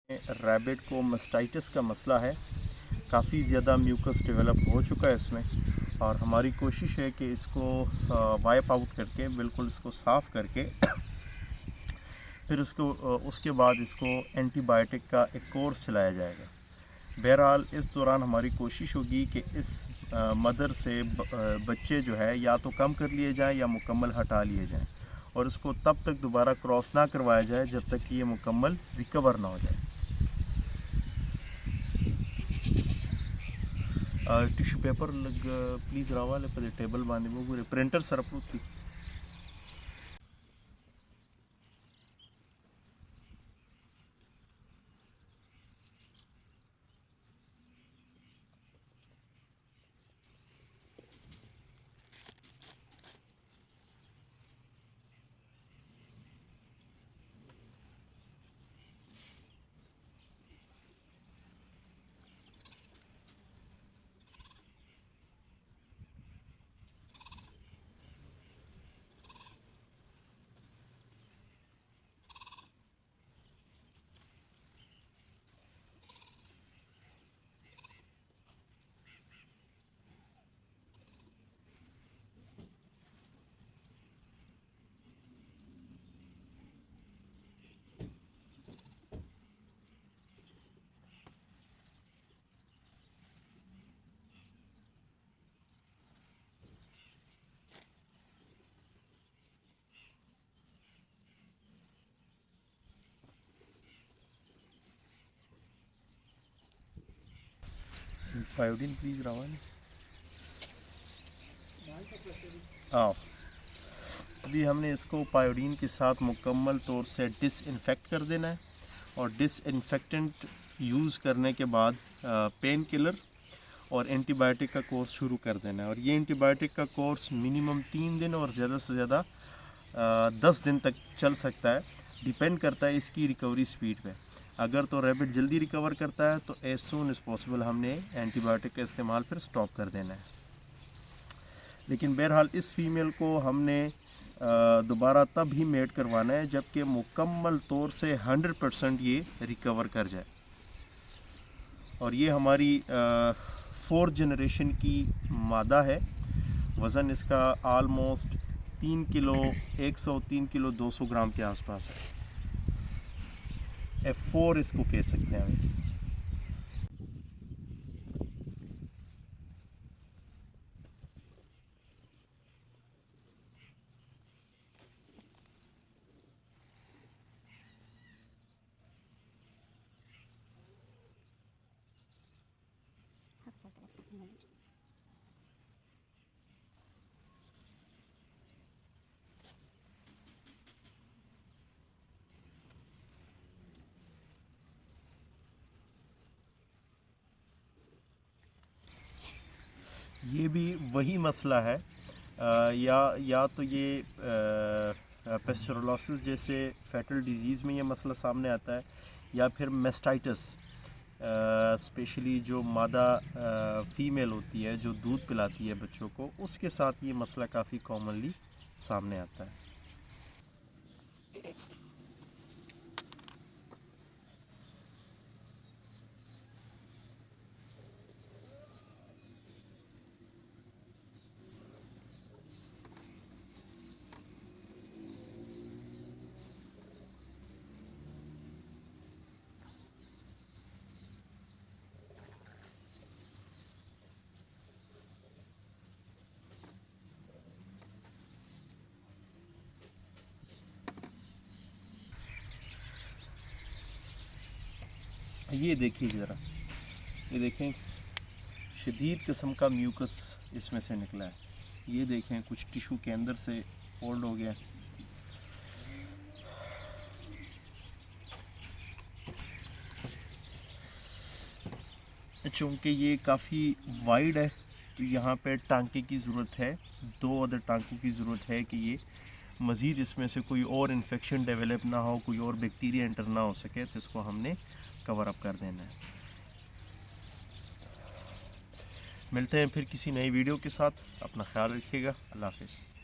Rabbit को mastitis का मसला है, काफ़ी ज़्यादा म्यूकस डेवलप हो चुका है इसमें, और हमारी कोशिश है कि इसको वाइप आउट करके बिल्कुल इसको साफ़ करके फिर उसके बाद इसको एंटीबायोटिक का एक कोर्स चलाया जाएगा। बहरहाल इस दौरान हमारी कोशिश होगी कि इस मदर से बच्चे जो है या तो कम कर लिए जाएं या मुकम्मल हटा लिए जाएं, और इसको तब तक दोबारा क्रॉस ना करवाया जाए जब तक कि ये मुकम्मल रिकवर ना हो जाए। टिश्यू पेपर लग प्लीज़ रावाले पदे टेबल बांधे वो प्रिंटर सरप्रूत थी। पायोडीन प्लीज़ रावाले आओ। अभी हमने इसको पायोडीन के साथ मुकम्मल तौर से डिसइंफेक्ट कर देना है, और डिसइंफेक्टेंट यूज़ करने के बाद पेन किलर और एंटीबायोटिक का कोर्स शुरू कर देना है। और ये एंटीबायोटिक का कोर्स मिनिमम 3 दिन और ज़्यादा से ज़्यादा 10 दिन तक चल सकता है, डिपेंड करता है इसकी रिकवरी स्पीड पे। अगर तो रैबिट जल्दी रिकवर करता है तो एज सून एज़ पॉसिबल हमने एंटीबायोटिक का इस्तेमाल फिर स्टॉप कर देना है। लेकिन बहरहाल इस फीमेल को हमने दोबारा तब ही मेट करवाना है जबकि मुकम्मल तौर से 100% ये रिकवर कर जाए। और ये हमारी 4th जनरेशन की मादा है। वज़न इसका आलमोस्ट 3 किलो 103 किलो 200 ग्राम के आसपास है। F4 इसको कह सकते हैं। ये भी वही मसला है, या तो ये पेस्टरोलोसिस जैसे फैटल डिजीज़ में ये मसला सामने आता है, या फिर मेस्टाइटिस, स्पेशली जो मादा फ़ीमेल होती है जो दूध पिलाती है बच्चों को, उसके साथ ये मसला काफ़ी कॉमनली सामने आता है। ये देखिए ज़रा, ये देखें शदीद किस्म का म्यूकस इसमें से निकला है। ये देखें कुछ टिश्यू के अंदर से होल्ड हो गया। चूँकि ये काफ़ी वाइड है तो यहाँ पे टांके की ज़रूरत है, 2 अदर टांकों की ज़रूरत है कि ये मज़ीद इसमें से कोई और इन्फेक्शन डेवलप ना हो, कोई और बैक्टीरिया एंटर ना हो सके, तो इसको हमने कवर अप कर देना है। मिलते हैं फिर किसी नई वीडियो के साथ। अपना ख्याल रखिएगा। अल्लाह हाफ़िज़।